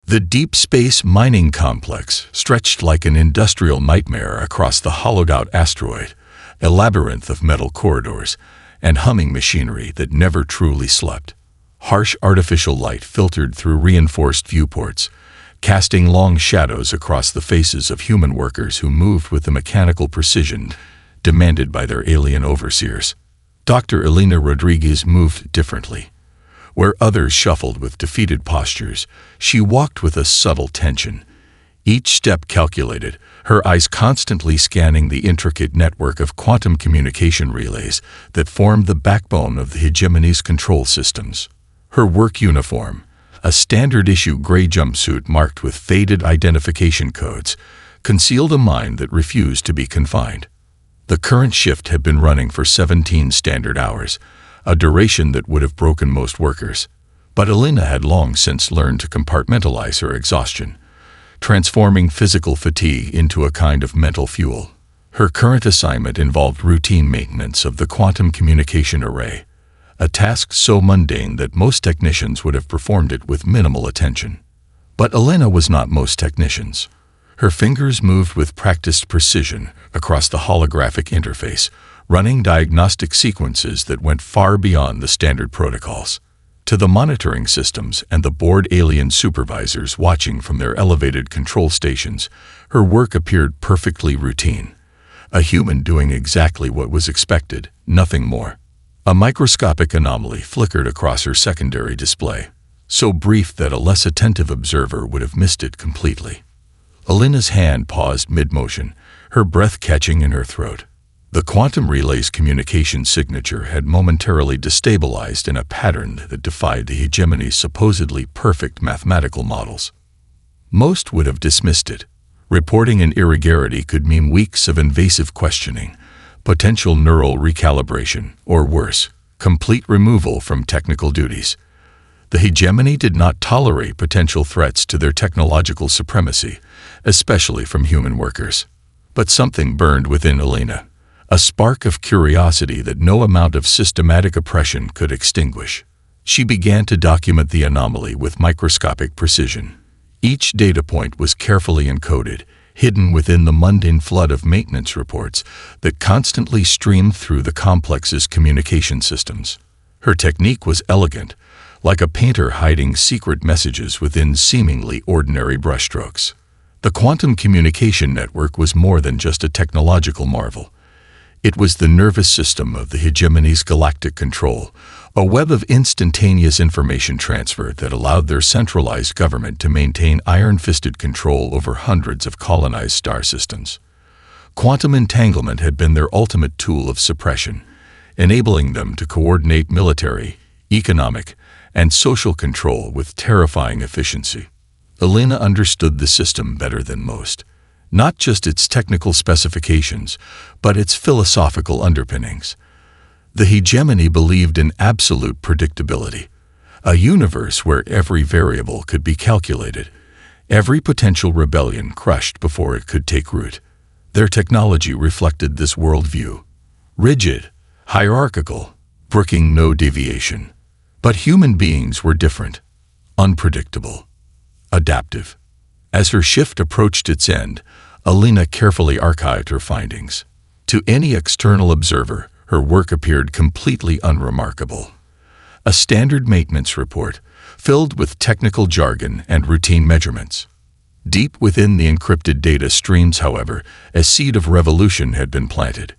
The deep space mining complex stretched like an industrial nightmare across the hollowed-out asteroid, a labyrinth of metal corridors and humming machinery that never truly slept. Harsh artificial light filtered through reinforced viewports, casting long shadows across the faces of human workers who moved with the mechanical precision demanded by their alien overseers. Dr. Elena Rodriguez moved differently. Where others shuffled with defeated postures, she walked with a subtle tension. Each step calculated, her eyes constantly scanning the intricate network of quantum communication relays that formed the backbone of the hegemony's control systems. Her work uniform, a standard-issue gray jumpsuit marked with faded identification codes, concealed a mind that refused to be confined. The current shift had been running for 17 standard hours, a duration that would have broken most workers. But Elena had long since learned to compartmentalize her exhaustion, transforming physical fatigue into a kind of mental fuel. Her current assignment involved routine maintenance of the quantum communication array, a task so mundane that most technicians would have performed it with minimal attention. But Elena was not most technicians. Her fingers moved with practiced precision across the holographic interface, running diagnostic sequences that went far beyond the standard protocols. To the monitoring systems and the bored alien supervisors watching from their elevated control stations, her work appeared perfectly routine. A human doing exactly what was expected, nothing more. A microscopic anomaly flickered across her secondary display, so brief that a less attentive observer would have missed it completely. Elena's hand paused mid-motion, her breath catching in her throat. The quantum relay's communication signature had momentarily destabilized in a pattern that defied the hegemony's supposedly perfect mathematical models. Most would have dismissed it. Reporting an irregularity could mean weeks of invasive questioning, potential neural recalibration, or worse, complete removal from technical duties. The hegemony did not tolerate potential threats to their technological supremacy, especially from human workers. But something burned within Elena, a spark of curiosity that no amount of systematic oppression could extinguish. She began to document the anomaly with microscopic precision. Each data point was carefully encoded, hidden within the mundane flood of maintenance reports that constantly streamed through the complex's communication systems. Her technique was elegant, like a painter hiding secret messages within seemingly ordinary brushstrokes. The quantum communication network was more than just a technological marvel. It was the nervous system of the hegemony's galactic control, a web of instantaneous information transfer that allowed their centralized government to maintain iron-fisted control over hundreds of colonized star systems. Quantum entanglement had been their ultimate tool of suppression, enabling them to coordinate military, economic, and social control with terrifying efficiency. Elena understood the system better than most. Not just its technical specifications, but its philosophical underpinnings. The hegemony believed in absolute predictability, a universe where every variable could be calculated, every potential rebellion crushed before it could take root. Their technology reflected this worldview, rigid, hierarchical, brooking no deviation. But human beings were different, unpredictable, adaptive. As her shift approached its end, Elena carefully archived her findings. To any external observer, her work appeared completely unremarkable. A standard maintenance report, filled with technical jargon and routine measurements. Deep within the encrypted data streams, however, a seed of revolution had been planted.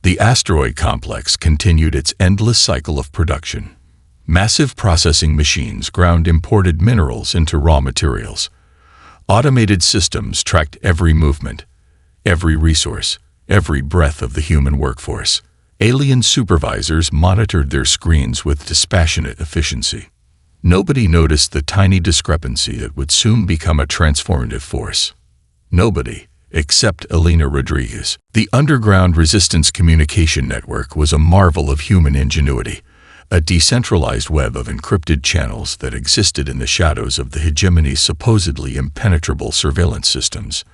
The asteroid complex continued its endless cycle of production. Massive processing machines ground imported minerals into raw materials. Automated systems tracked every movement, every resource, every breath of the human workforce. Alien supervisors monitored their screens with dispassionate efficiency. Nobody noticed the tiny discrepancy that would soon become a transformative force. Nobody, except Elena Rodriguez. The underground resistance communication network was a marvel of human ingenuity, a decentralized web of encrypted channels that existed in the shadows of the hegemony's supposedly impenetrable surveillance systems.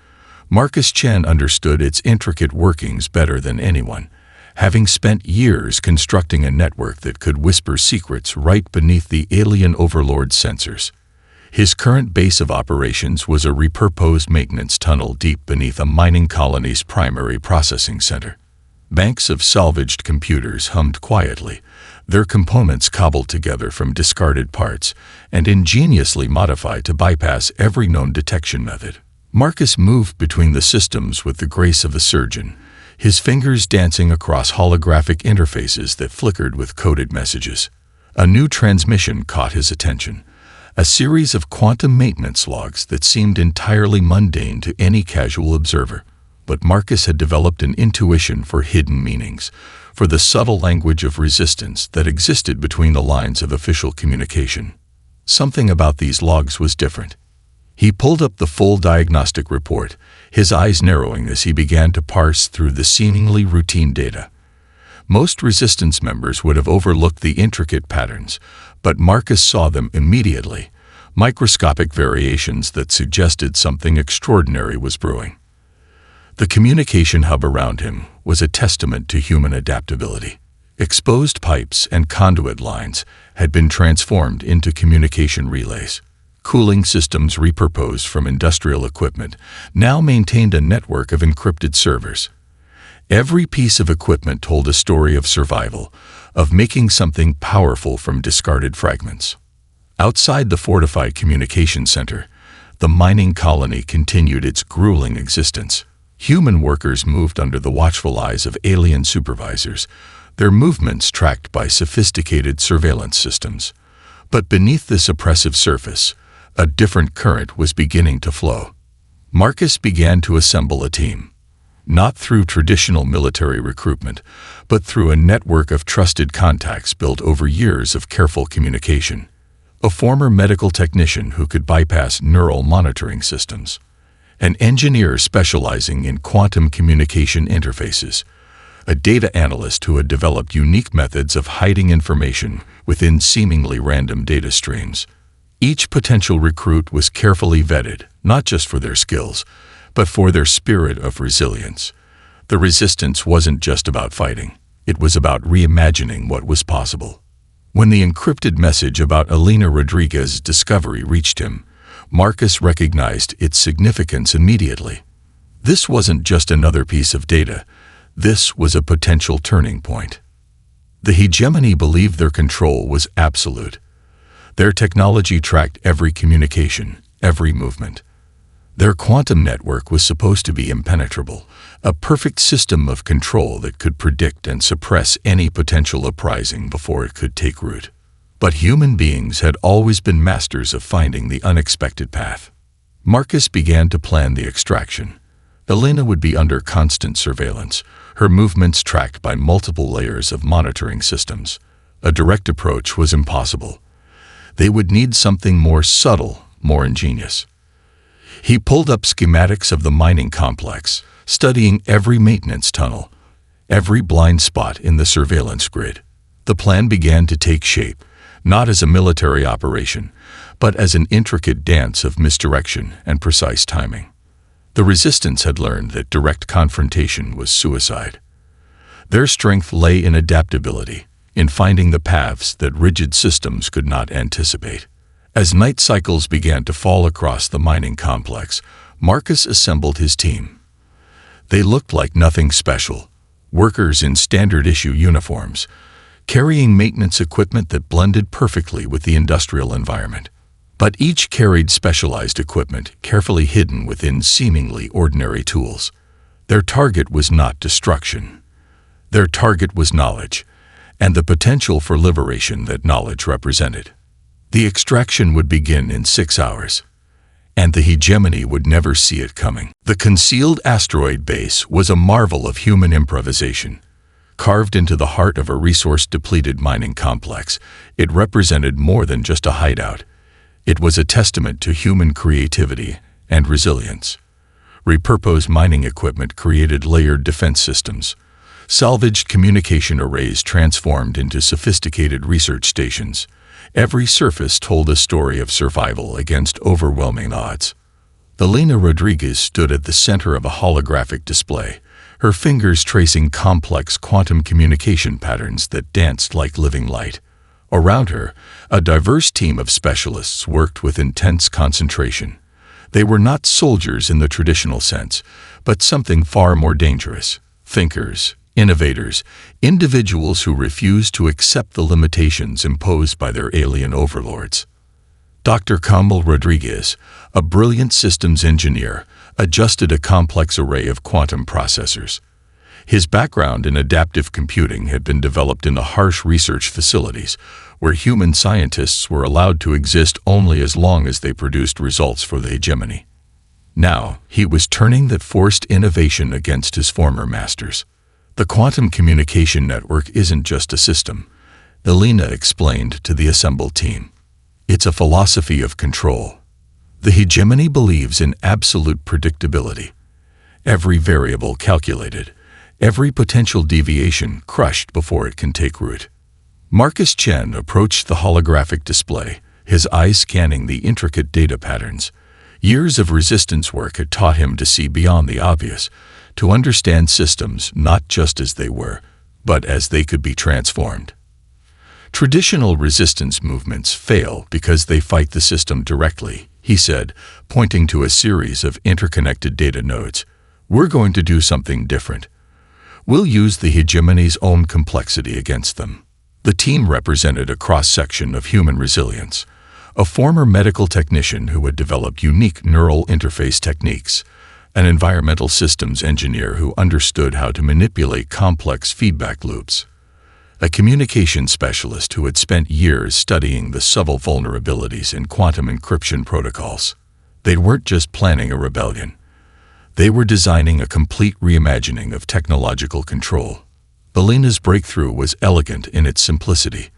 Marcus Chen understood its intricate workings better than anyone, having spent years constructing a network that could whisper secrets right beneath the alien overlord's sensors. His current base of operations was a repurposed maintenance tunnel deep beneath a mining colony's primary processing center. Banks of salvaged computers hummed quietly, their components cobbled together from discarded parts and ingeniously modified to bypass every known detection method. Marcus moved between the systems with the grace of a surgeon, his fingers dancing across holographic interfaces that flickered with coded messages. A new transmission caught his attention, a series of quantum maintenance logs that seemed entirely mundane to any casual observer. But Marcus had developed an intuition for hidden meanings, for the subtle language of resistance that existed between the lines of official communication. Something about these logs was different. He pulled up the full diagnostic report, his eyes narrowing as he began to parse through the seemingly routine data. Most resistance members would have overlooked the intricate patterns, but Marcus saw them immediately, microscopic variations that suggested something extraordinary was brewing. The communication hub around him was a testament to human adaptability. Exposed pipes and conduit lines had been transformed into communication relays. Cooling systems repurposed from industrial equipment now maintained a network of encrypted servers. Every piece of equipment told a story of survival, of making something powerful from discarded fragments. Outside the fortified communication center, the mining colony continued its grueling existence. Human workers moved under the watchful eyes of alien supervisors, their movements tracked by sophisticated surveillance systems. But beneath this oppressive surface, a different current was beginning to flow. Marcus began to assemble a team, not through traditional military recruitment, but through a network of trusted contacts built over years of careful communication. A former medical technician who could bypass neural monitoring systems, an engineer specializing in quantum communication interfaces, a data analyst who had developed unique methods of hiding information within seemingly random data streams. Each potential recruit was carefully vetted, not just for their skills, but for their spirit of resilience. The resistance wasn't just about fighting. It was about reimagining what was possible. When the encrypted message about Elena Rodriguez's discovery reached him, Marcus recognized its significance immediately. This wasn't just another piece of data. This was a potential turning point. The hegemony believed their control was absolute. Their technology tracked every communication, every movement. Their quantum network was supposed to be impenetrable, a perfect system of control that could predict and suppress any potential uprising before it could take root. But human beings had always been masters of finding the unexpected path. Marcus began to plan the extraction. Elena would be under constant surveillance, her movements tracked by multiple layers of monitoring systems. A direct approach was impossible. They would need something more subtle, more ingenious. He pulled up schematics of the mining complex, studying every maintenance tunnel, every blind spot in the surveillance grid. The plan began to take shape, not as a military operation, but as an intricate dance of misdirection and precise timing. The resistance had learned that direct confrontation was suicide. Their strength lay in adaptability, in finding the paths that rigid systems could not anticipate. As night cycles began to fall across the mining complex, Marcus assembled his team. They looked like nothing special, workers in standard-issue uniforms, carrying maintenance equipment that blended perfectly with the industrial environment. But each carried specialized equipment carefully hidden within seemingly ordinary tools. Their target was not destruction. Their target was knowledge, and the potential for liberation that knowledge represented. The extraction would begin in 6 hours, and the hegemony would never see it coming. The concealed asteroid base was a marvel of human improvisation. Carved into the heart of a resource-depleted mining complex, it represented more than just a hideout. It was a testament to human creativity and resilience. Repurposed mining equipment created layered defense systems. Salvaged communication arrays transformed into sophisticated research stations. Every surface told a story of survival against overwhelming odds. Elena Rodriguez stood at the center of a holographic display, her fingers tracing complex quantum communication patterns that danced like living light. Around her, a diverse team of specialists worked with intense concentration. They were not soldiers in the traditional sense, but something far more dangerous: thinkers, innovators, individuals who refused to accept the limitations imposed by their alien overlords. Dr. Kamal Rodriguez, a brilliant systems engineer, adjusted a complex array of quantum processors. His background in adaptive computing had been developed in the harsh research facilities, where human scientists were allowed to exist only as long as they produced results for the hegemony. Now, he was turning that forced innovation against his former masters. The quantum communication network isn't just a system, Elena explained to the assembled team. It's a philosophy of control. The hegemony believes in absolute predictability. Every variable calculated, every potential deviation crushed before it can take root. Marcus Chen approached the holographic display, his eyes scanning the intricate data patterns. Years of resistance work had taught him to see beyond the obvious, to understand systems not just as they were, but as they could be transformed. Traditional resistance movements fail because they fight the system directly, he said, pointing to a series of interconnected data nodes. We're going to do something different. We'll use the hegemony's own complexity against them. The team represented a cross-section of human resilience, a former medical technician who had developed unique neural interface techniques, an environmental systems engineer who understood how to manipulate complex feedback loops, a communication specialist who had spent years studying the subtle vulnerabilities in quantum encryption protocols. They weren't just planning a rebellion. They were designing a complete reimagining of technological control. Elena's breakthrough was elegant in its simplicity.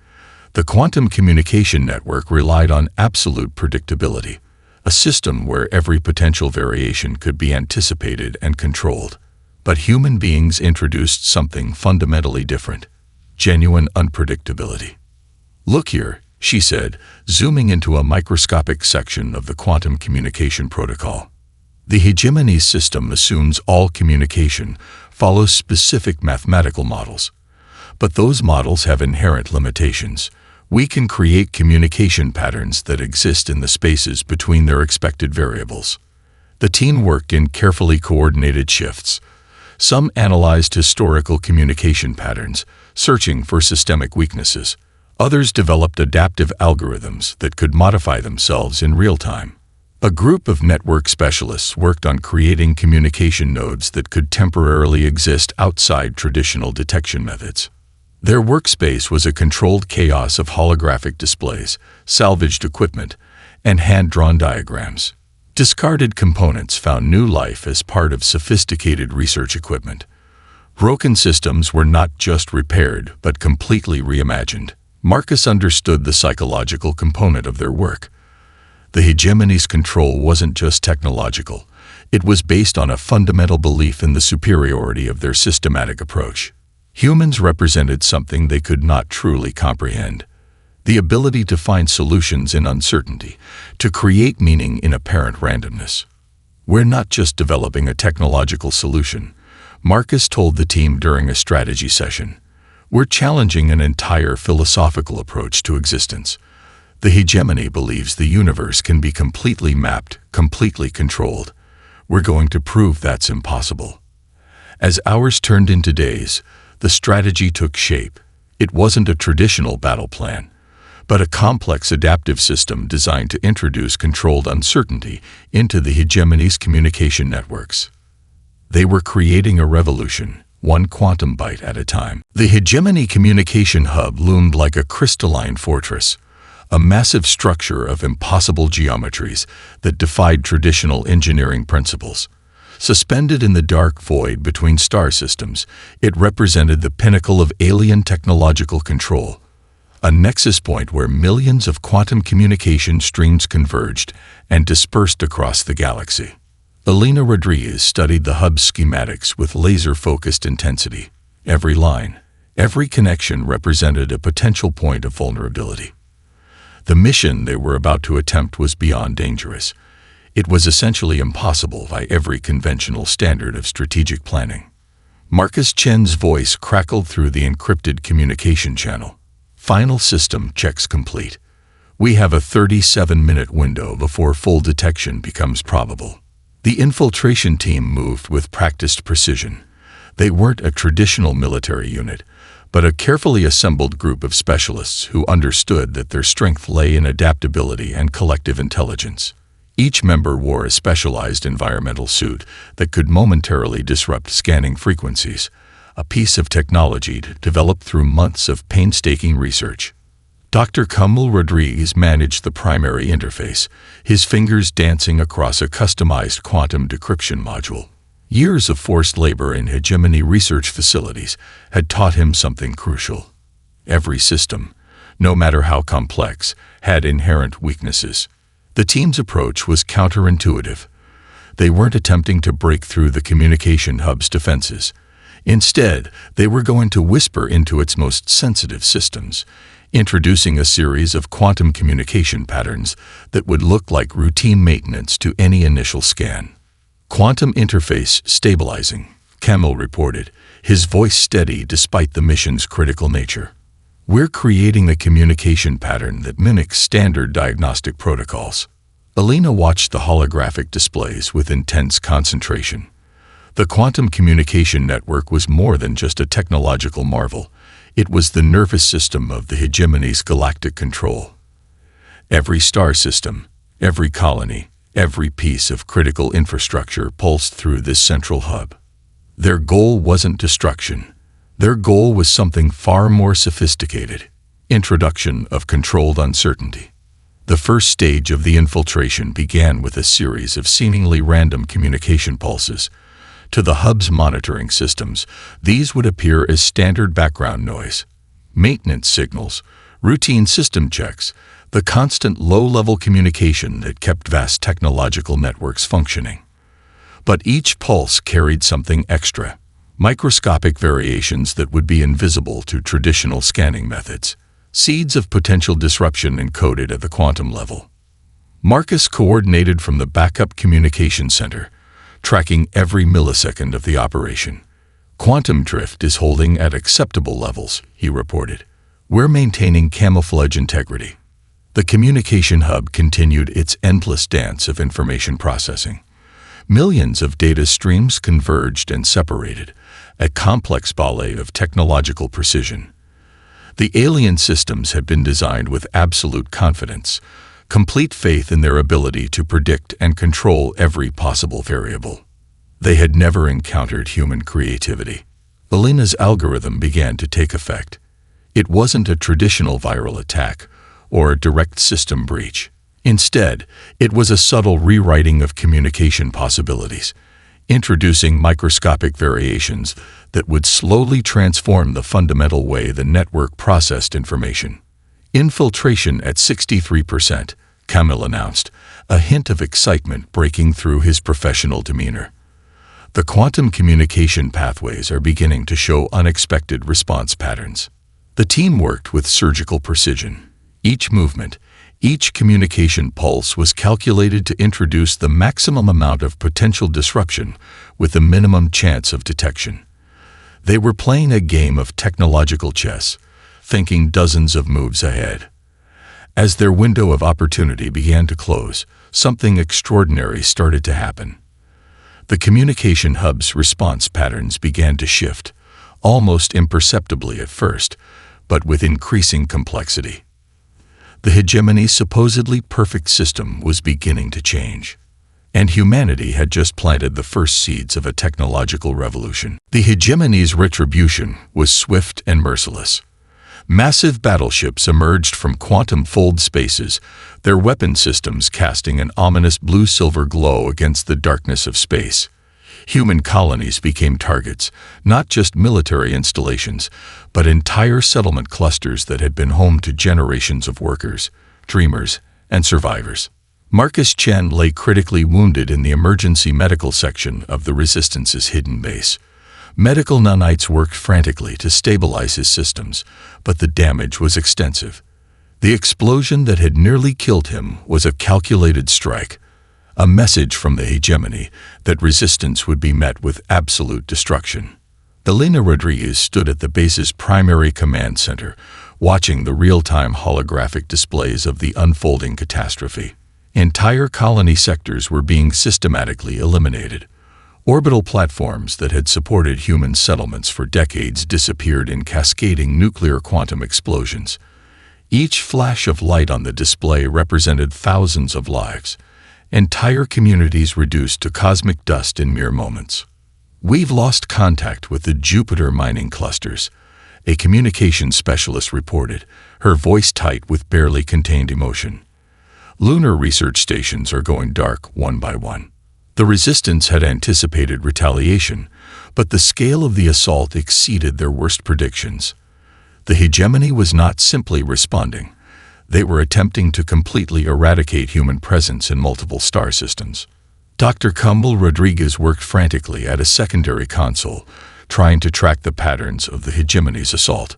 The quantum communication network relied on absolute predictability, a system where every potential variation could be anticipated and controlled. But human beings introduced something fundamentally different: genuine unpredictability. Look here, she said, zooming into a microscopic section of the quantum communication protocol. The hegemony system assumes all communication follows specific mathematical models. But those models have inherent limitations. We can create communication patterns that exist in the spaces between their expected variables. The team worked in carefully coordinated shifts. Some analyzed historical communication patterns, searching for systemic weaknesses. Others developed adaptive algorithms that could modify themselves in real time. A group of network specialists worked on creating communication nodes that could temporarily exist outside traditional detection methods. Their workspace was a controlled chaos of holographic displays, salvaged equipment, and hand-drawn diagrams. Discarded components found new life as part of sophisticated research equipment. Broken systems were not just repaired, but completely reimagined. Marcus understood the psychological component of their work. The hegemony's control wasn't just technological. It was based on a fundamental belief in the superiority of their systematic approach. Humans represented something they could not truly comprehend: the ability to find solutions in uncertainty, to create meaning in apparent randomness. We're not just developing a technological solution, Marcus told the team during a strategy session. We're challenging an entire philosophical approach to existence. The hegemony believes the universe can be completely mapped, completely controlled. We're going to prove that's impossible. As hours turned into days, the strategy took shape. It wasn't a traditional battle plan, but a complex adaptive system designed to introduce controlled uncertainty into the hegemony's communication networks. They were creating a revolution, one quantum byte at a time. The hegemony communication hub loomed like a crystalline fortress, a massive structure of impossible geometries that defied traditional engineering principles. Suspended in the dark void between star systems, it represented the pinnacle of alien technological control, a nexus point where millions of quantum communication streams converged and dispersed across the galaxy. Elena Rodriguez studied the hub's schematics with laser-focused intensity. Every line, every connection represented a potential point of vulnerability. The mission they were about to attempt was beyond dangerous. It was essentially impossible by every conventional standard of strategic planning. Marcus Chen's voice crackled through the encrypted communication channel. Final system checks complete. We have a 37-minute window before full detection becomes probable. The infiltration team moved with practiced precision. They weren't a traditional military unit, but a carefully assembled group of specialists who understood that their strength lay in adaptability and collective intelligence. Each member wore a specialized environmental suit that could momentarily disrupt scanning frequencies, a piece of technology developed through months of painstaking research. Dr. Camil Rodriguez managed the primary interface, his fingers dancing across a customized quantum decryption module. Years of forced labor in hegemony research facilities had taught him something crucial. Every system, no matter how complex, had inherent weaknesses. The team's approach was counterintuitive. They weren't attempting to break through the communication hub's defenses. Instead, they were going to whisper into its most sensitive systems, introducing a series of quantum communication patterns that would look like routine maintenance to any initial scan. Quantum interface stabilizing, Camil reported, his voice steady despite the mission's critical nature. We're creating a communication pattern that mimics standard diagnostic protocols. Alina watched the holographic displays with intense concentration. The quantum communication network was more than just a technological marvel. It was the nervous system of the hegemony's galactic control. Every star system, every colony, every piece of critical infrastructure pulsed through this central hub. Their goal wasn't destruction. Their goal was something far more sophisticated: introduction of controlled uncertainty. The first stage of the infiltration began with a series of seemingly random communication pulses. To the hub's monitoring systems, these would appear as standard background noise. Maintenance signals, routine system checks, the constant low-level communication that kept vast technological networks functioning. But each pulse carried something extra: microscopic variations that would be invisible to traditional scanning methods, seeds of potential disruption encoded at the quantum level. Marcus coordinated from the backup communication center, tracking every millisecond of the operation. Quantum drift is holding at acceptable levels, he reported. We're maintaining camouflage integrity. The communication hub continued its endless dance of information processing. Millions of data streams converged and separated, a complex ballet of technological precision. The alien systems had been designed with absolute confidence, complete faith in their ability to predict and control every possible variable. They had never encountered human creativity. Alina's algorithm began to take effect. It wasn't a traditional viral attack or a direct system breach. Instead, it was a subtle rewriting of communication possibilities, introducing microscopic variations that would slowly transform the fundamental way the network processed information. Infiltration at 63%, Camil announced, a hint of excitement breaking through his professional demeanor. The quantum communication pathways are beginning to show unexpected response patterns. The team worked with surgical precision. Each movement, each communication pulse was calculated to introduce the maximum amount of potential disruption with the minimum chance of detection. They were playing a game of technological chess, thinking dozens of moves ahead. As their window of opportunity began to close, something extraordinary started to happen. The communication hub's response patterns began to shift, almost imperceptibly at first, but with increasing complexity. The hegemony's supposedly perfect system was beginning to change. And humanity had just planted the first seeds of a technological revolution. The hegemony's retribution was swift and merciless. Massive battleships emerged from quantum-fold spaces, their weapon systems casting an ominous blue-silver glow against the darkness of space. Human colonies became targets, not just military installations, but entire settlement clusters that had been home to generations of workers, dreamers, and survivors. Marcus Chen lay critically wounded in the emergency medical section of the Resistance's hidden base. Medical nanites worked frantically to stabilize his systems, but the damage was extensive. The explosion that had nearly killed him was a calculated strike, a message from the hegemony that resistance would be met with absolute destruction. Elena Rodriguez stood at the base's primary command center, watching the real-time holographic displays of the unfolding catastrophe. Entire colony sectors were being systematically eliminated. Orbital platforms that had supported human settlements for decades disappeared in cascading nuclear quantum explosions. Each flash of light on the display represented thousands of lives. Entire communities reduced to cosmic dust in mere moments. "We've lost contact with the Jupiter mining clusters," a communications specialist reported, her voice tight with barely contained emotion. "Lunar research stations are going dark one by one." The Resistance had anticipated retaliation, but the scale of the assault exceeded their worst predictions. The hegemony was not simply responding. They were attempting to completely eradicate human presence in multiple star systems. Dr. Cumbel Rodriguez worked frantically at a secondary console, trying to track the patterns of the hegemony's assault.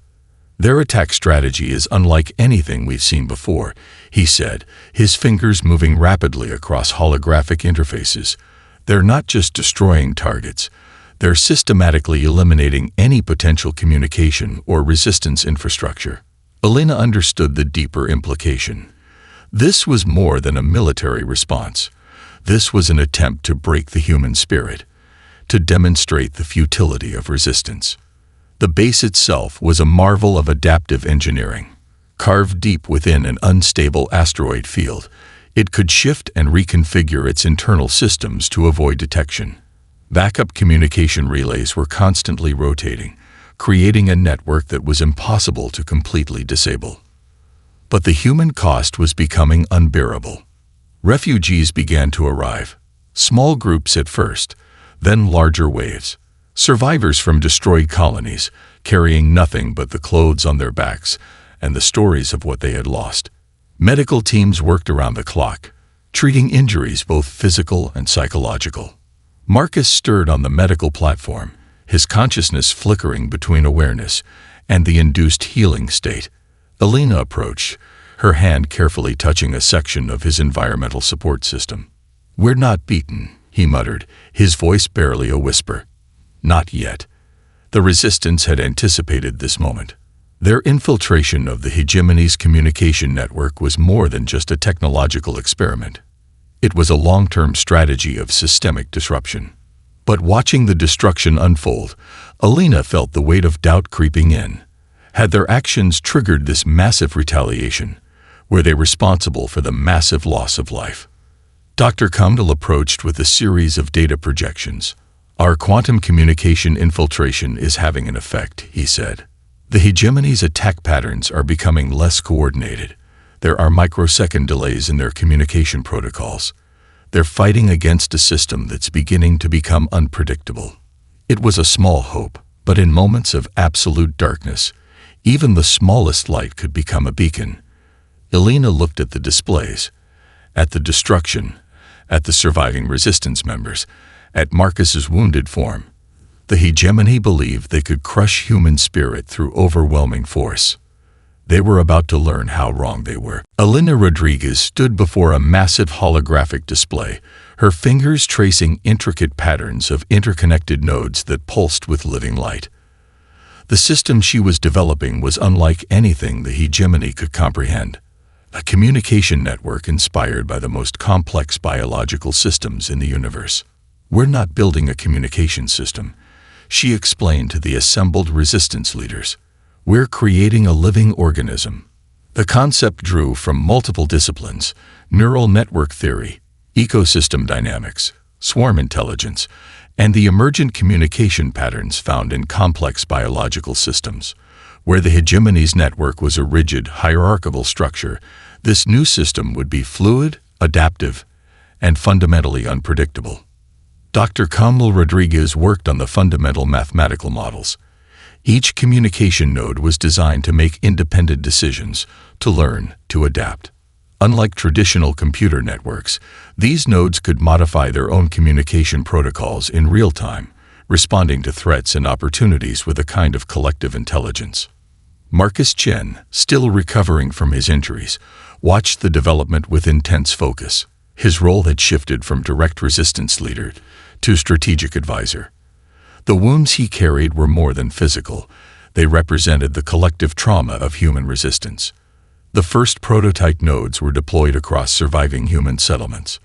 "Their attack strategy is unlike anything we've seen before," he said, his fingers moving rapidly across holographic interfaces. "They're not just destroying targets. They're systematically eliminating any potential communication or resistance infrastructure." Elena understood the deeper implication. This was more than a military response. This was an attempt to break the human spirit, to demonstrate the futility of resistance. The base itself was a marvel of adaptive engineering. Carved deep within an unstable asteroid field, it could shift and reconfigure its internal systems to avoid detection. Backup communication relays were constantly rotating, creating a network that was impossible to completely disable. But the human cost was becoming unbearable. Refugees began to arrive, small groups at first, then larger waves. Survivors from destroyed colonies, carrying nothing but the clothes on their backs and the stories of what they had lost. Medical teams worked around the clock, treating injuries both physical and psychological. Marcus stirred on the medical platform, his consciousness flickering between awareness and the induced healing state. Elena approached, her hand carefully touching a section of his environmental support system. "We're not beaten," he muttered, his voice barely a whisper. "Not yet." The Resistance had anticipated this moment. Their infiltration of the hegemony's communication network was more than just a technological experiment. It was a long-term strategy of systemic disruption. But watching the destruction unfold, Elena felt the weight of doubt creeping in. Had their actions triggered this massive retaliation? Were they responsible for the massive loss of life? Dr. Cumbel approached with a series of data projections. "Our quantum communication infiltration is having an effect," he said. "The hegemony's attack patterns are becoming less coordinated. There are microsecond delays in their communication protocols. They're fighting against a system that's beginning to become unpredictable." It was a small hope, but in moments of absolute darkness, even the smallest light could become a beacon. Elena looked at the displays, at the destruction, at the surviving Resistance members, at Marcus's wounded form. The hegemony believed they could crush human spirit through overwhelming force. They were about to learn how wrong they were. Elena Rodriguez stood before a massive holographic display, her fingers tracing intricate patterns of interconnected nodes that pulsed with living light. The system she was developing was unlike anything the hegemony could comprehend. A communication network inspired by the most complex biological systems in the universe. "We're not building a communication system," she explained to the assembled Resistance leaders. "We're creating a living organism." The concept drew from multiple disciplines: neural network theory, ecosystem dynamics, swarm intelligence, and the emergent communication patterns found in complex biological systems. Where the hegemony's network was a rigid, hierarchical structure, this new system would be fluid, adaptive, and fundamentally unpredictable. Dr. Cumbel Rodriguez worked on the fundamental mathematical models. Each communication node was designed to make independent decisions, to learn, to adapt. Unlike traditional computer networks, these nodes could modify their own communication protocols in real time, responding to threats and opportunities with a kind of collective intelligence. Marcus Chen, still recovering from his injuries, watched the development with intense focus. His role had shifted from direct Resistance leader to strategic advisor. The wounds he carried were more than physical. They represented the collective trauma of human resistance. The first prototype nodes were deployed across surviving human settlements.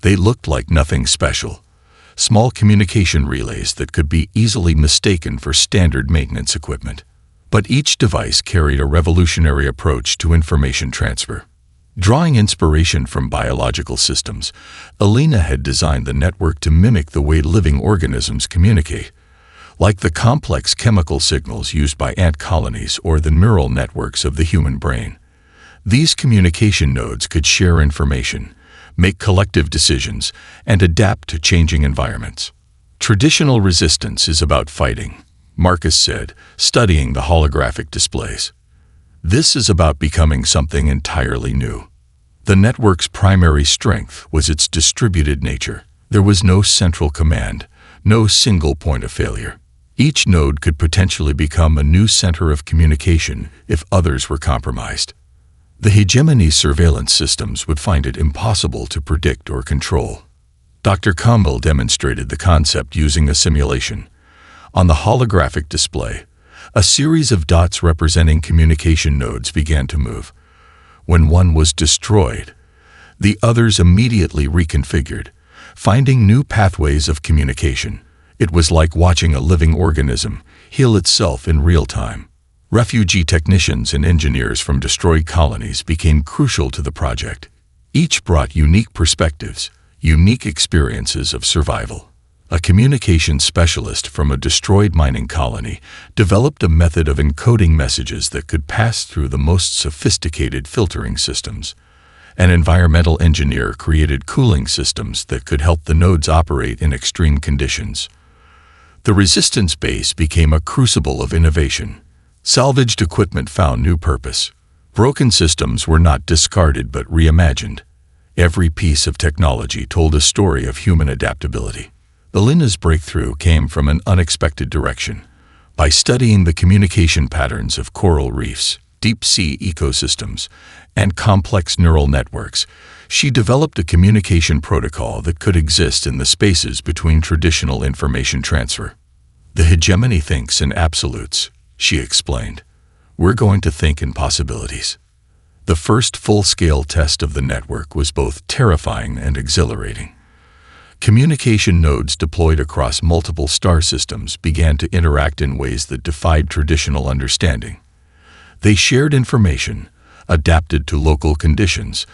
They looked like nothing special. Small communication relays that could be easily mistaken for standard maintenance equipment. But each device carried a revolutionary approach to information transfer. Drawing inspiration from biological systems, Alina had designed the network to mimic the way living organisms communicate, like the complex chemical signals used by ant colonies or the neural networks of the human brain. These communication nodes could share information, make collective decisions, and adapt to changing environments. Traditional resistance is about fighting, Marcus said, studying the holographic displays. This is about becoming something entirely new. The network's primary strength was its distributed nature. There was no central command, no single point of failure. Each node could potentially become a new center of communication if others were compromised. The hegemony's surveillance systems would find it impossible to predict or control. Dr. Campbell demonstrated the concept using a simulation. On the holographic display, a series of dots representing communication nodes began to move. When one was destroyed, the others immediately reconfigured, finding new pathways of communication. It was like watching a living organism heal itself in real time. Refugee technicians and engineers from destroyed colonies became crucial to the project. Each brought unique perspectives, unique experiences of survival. A communication specialist from a destroyed mining colony developed a method of encoding messages that could pass through the most sophisticated filtering systems. An environmental engineer created cooling systems that could help the nodes operate in extreme conditions. The resistance base became a crucible of innovation. Salvaged equipment found new purpose. Broken systems were not discarded but reimagined. Every piece of technology told a story of human adaptability. Alina's breakthrough came from an unexpected direction. By studying the communication patterns of coral reefs, deep-sea ecosystems, and complex neural networks, she developed a communication protocol that could exist in the spaces between traditional information transfer. The hegemony thinks in absolutes, she explained. We're going to think in possibilities. The first full-scale test of the network was both terrifying and exhilarating. Communication nodes deployed across multiple star systems began to interact in ways that defied traditional understanding. They shared information, adapted to local conditions,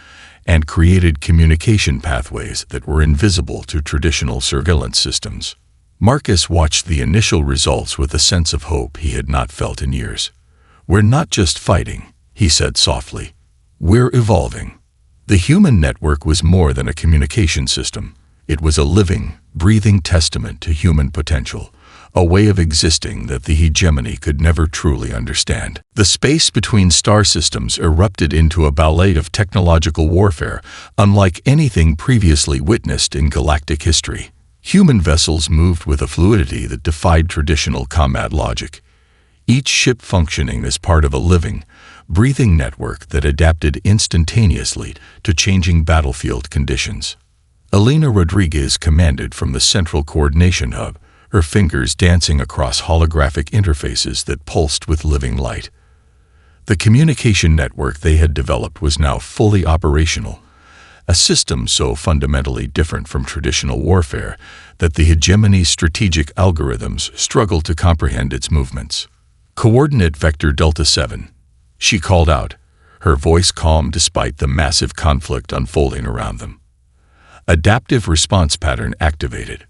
and created communication pathways that were invisible to traditional surveillance systems. Marcus watched the initial results with a sense of hope he had not felt in years. We're not just fighting, he said softly. We're evolving. The human network was more than a communication system. It was a living, breathing testament to human potential, a way of existing that the hegemony could never truly understand. The space between star systems erupted into a ballet of technological warfare, unlike anything previously witnessed in galactic history. Human vessels moved with a fluidity that defied traditional combat logic. Each ship functioning as part of a living, breathing network that adapted instantaneously to changing battlefield conditions. Alina Rodriguez commanded from the central coordination hub, her fingers dancing across holographic interfaces that pulsed with living light. The communication network they had developed was now fully operational, a system so fundamentally different from traditional warfare that the hegemony's strategic algorithms struggled to comprehend its movements. Coordinate Vector Delta 7, she called out, her voice calm despite the massive conflict unfolding around them. Adaptive response pattern activated.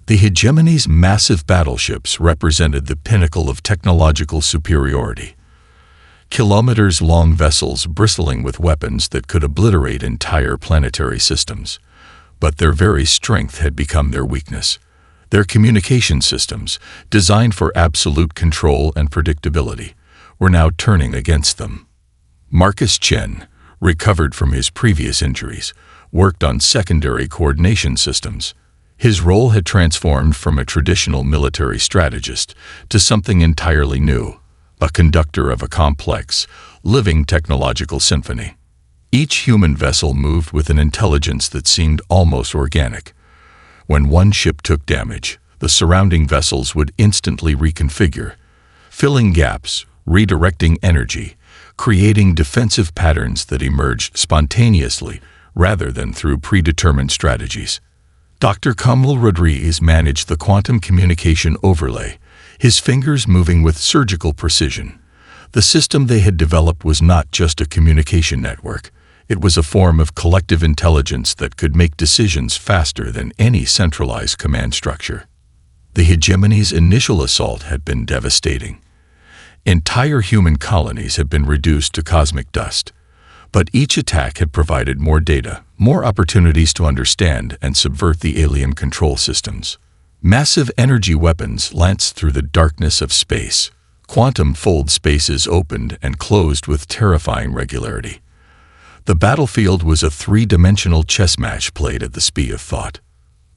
The hegemony's massive battleships represented the pinnacle of technological superiority. Kilometers-long vessels bristling with weapons that could obliterate entire planetary systems. But their very strength had become their weakness. Their communication systems, designed for absolute control and predictability, were now turning against them. Marcus Chen, recovered from his previous injuries, worked on secondary coordination systems. His role had transformed from a traditional military strategist to something entirely new, a conductor of a complex, living technological symphony. Each human vessel moved with an intelligence that seemed almost organic. When one ship took damage, the surrounding vessels would instantly reconfigure, filling gaps, redirecting energy, creating defensive patterns that emerged spontaneously rather than through predetermined strategies. Dr. Kamal Rodriguez managed the quantum communication overlay, his fingers moving with surgical precision. The system they had developed was not just a communication network. It was a form of collective intelligence that could make decisions faster than any centralized command structure. The hegemony's initial assault had been devastating. Entire human colonies had been reduced to cosmic dust. But each attack had provided more data, more opportunities to understand and subvert the alien control systems. Massive energy weapons lanced through the darkness of space. Quantum-fold spaces opened and closed with terrifying regularity. The battlefield was a three-dimensional chess match played at the speed of thought.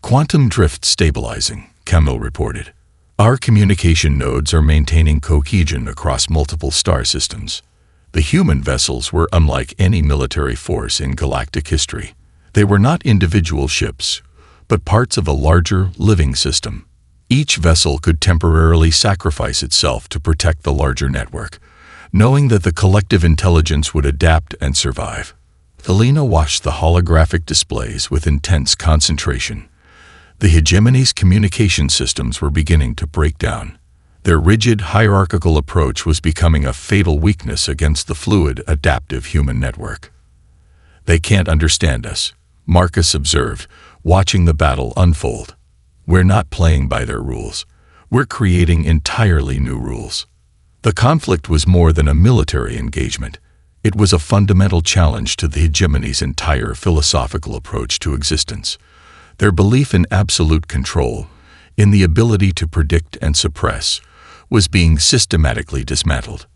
Quantum drift stabilizing, Kamal reported. Our communication nodes are maintaining cohesion across multiple star systems. The human vessels were unlike any military force in galactic history. They were not individual ships, but parts of a larger, living system. Each vessel could temporarily sacrifice itself to protect the larger network, knowing that the collective intelligence would adapt and survive. Helena watched the holographic displays with intense concentration. The hegemony's communication systems were beginning to break down. Their rigid, hierarchical approach was becoming a fatal weakness against the fluid, adaptive human network. "They can't understand us," Marcus observed, watching the battle unfold. "We're not playing by their rules. We're creating entirely new rules." The conflict was more than a military engagement. It was a fundamental challenge to the hegemony's entire philosophical approach to existence. Their belief in absolute control, in the ability to predict and suppress, was being systematically dismantled.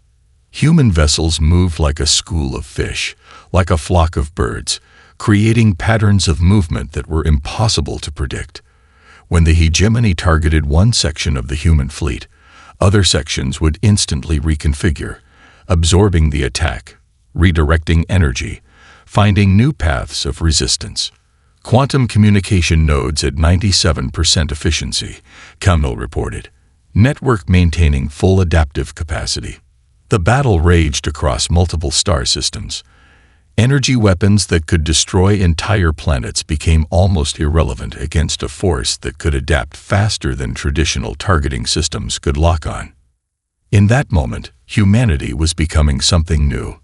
Human vessels moved like a school of fish, like a flock of birds, creating patterns of movement that were impossible to predict. When the hegemony targeted one section of the human fleet, other sections would instantly reconfigure, absorbing the attack, redirecting energy, finding new paths of resistance. Quantum communication nodes at 97% efficiency, Kamal reported. Network maintaining full adaptive capacity. The battle raged across multiple star systems. Energy weapons that could destroy entire planets became almost irrelevant against a force that could adapt faster than traditional targeting systems could lock on. In that moment, humanity was becoming something new.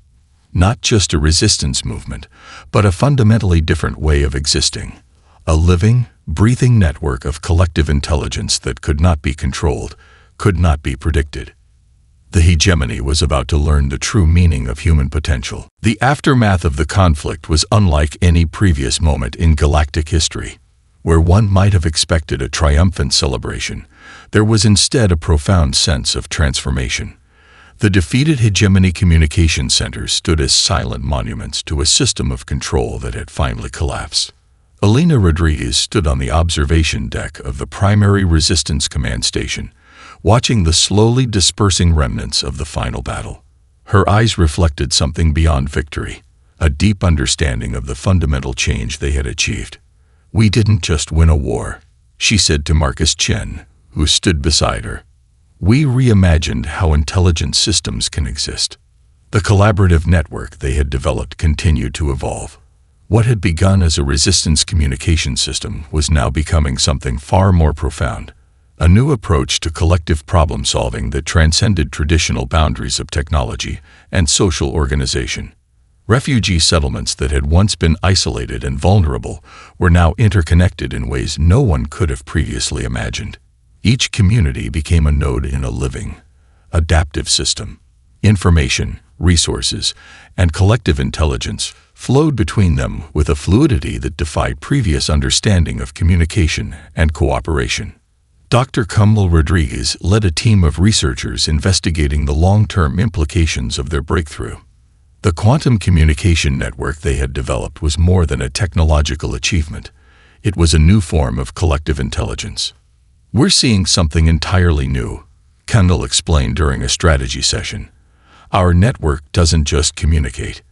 Not just a resistance movement, but a fundamentally different way of existing. A living, breathing network of collective intelligence that could not be controlled, could not be predicted. The hegemony was about to learn the true meaning of human potential. The aftermath of the conflict was unlike any previous moment in galactic history. Where one might have expected a triumphant celebration, there was instead a profound sense of transformation. The defeated hegemony communication centers stood as silent monuments to a system of control that had finally collapsed. Elena Rodriguez stood on the observation deck of the primary resistance command station, watching the slowly dispersing remnants of the final battle. Her eyes reflected something beyond victory, a deep understanding of the fundamental change they had achieved. "We didn't just win a war," she said to Marcus Chen, who stood beside her. "We reimagined how intelligent systems can exist." The collaborative network they had developed continued to evolve. What had begun as a resistance communication system was now becoming something far more profound, a new approach to collective problem-solving that transcended traditional boundaries of technology and social organization. Refugee settlements that had once been isolated and vulnerable were now interconnected in ways no one could have previously imagined. Each community became a node in a living, adaptive system. Information, resources, and collective intelligence flowed between them with a fluidity that defied previous understanding of communication and cooperation. Dr. Kamal Rodriguez led a team of researchers investigating the long-term implications of their breakthrough. The quantum communication network they had developed was more than a technological achievement. It was a new form of collective intelligence. "We're seeing something entirely new," Kendall explained during a strategy session. "Our network doesn't just communicate.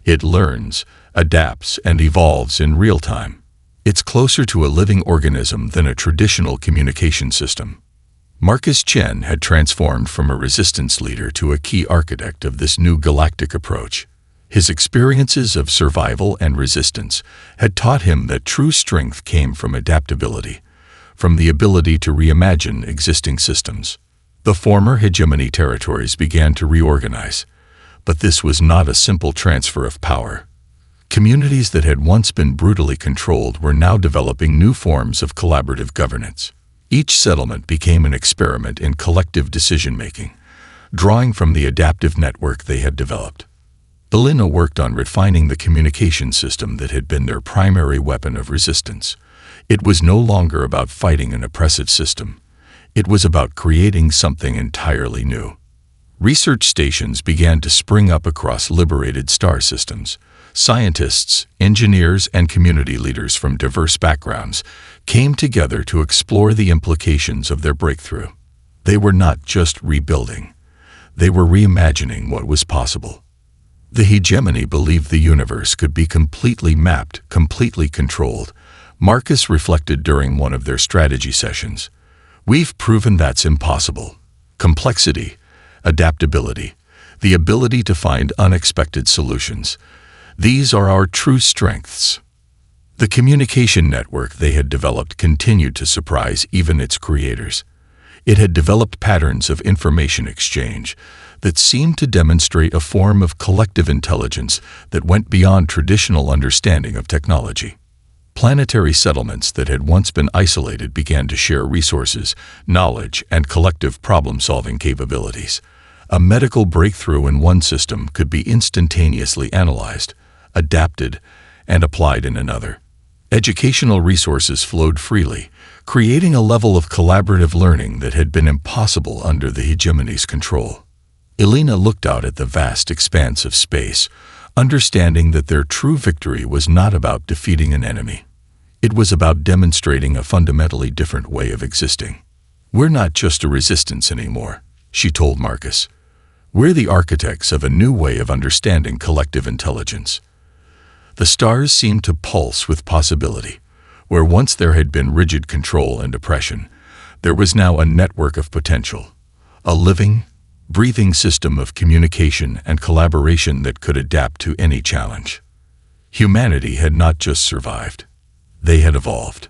It learns, adapts, and evolves in real time. It's closer to a living organism than a traditional communication system." Marcus Chen had transformed from a resistance leader to a key architect of this new galactic approach. His experiences of survival and resistance had taught him that true strength came from adaptability, from the ability to reimagine existing systems. The former hegemony territories began to reorganize, but this was not a simple transfer of power. Communities that had once been brutally controlled were now developing new forms of collaborative governance. Each settlement became an experiment in collective decision-making, drawing from the adaptive network they had developed. Elena worked on refining the communication system that had been their primary weapon of resistance. It was no longer about fighting an oppressive system. It was about creating something entirely new. Research stations began to spring up across liberated star systems. Scientists, engineers, and community leaders from diverse backgrounds came together to explore the implications of their breakthrough. They were not just rebuilding. They were reimagining what was possible. The hegemony believed the universe could be completely mapped, completely controlled. Marcus reflected during one of their strategy sessions. We've proven that's impossible. Complexity, adaptability, the ability to find unexpected solutions. These are our true strengths. The communication network they had developed continued to surprise even its creators. It had developed patterns of information exchange that seemed to demonstrate a form of collective intelligence that went beyond traditional understanding of technology. Planetary settlements that had once been isolated began to share resources, knowledge, and collective problem-solving capabilities. A medical breakthrough in one system could be instantaneously analyzed, adapted, and applied in another. Educational resources flowed freely, creating a level of collaborative learning that had been impossible under the hegemony's control. Elena looked out at the vast expanse of space, understanding that their true victory was not about defeating an enemy. It was about demonstrating a fundamentally different way of existing. We're not just a resistance anymore, she told Marcus. We're the architects of a new way of understanding collective intelligence. The stars seemed to pulse with possibility. Where once there had been rigid control and oppression, there was now a network of potential, a living, breathing system of communication and collaboration that could adapt to any challenge. Humanity had not just survived. They had evolved.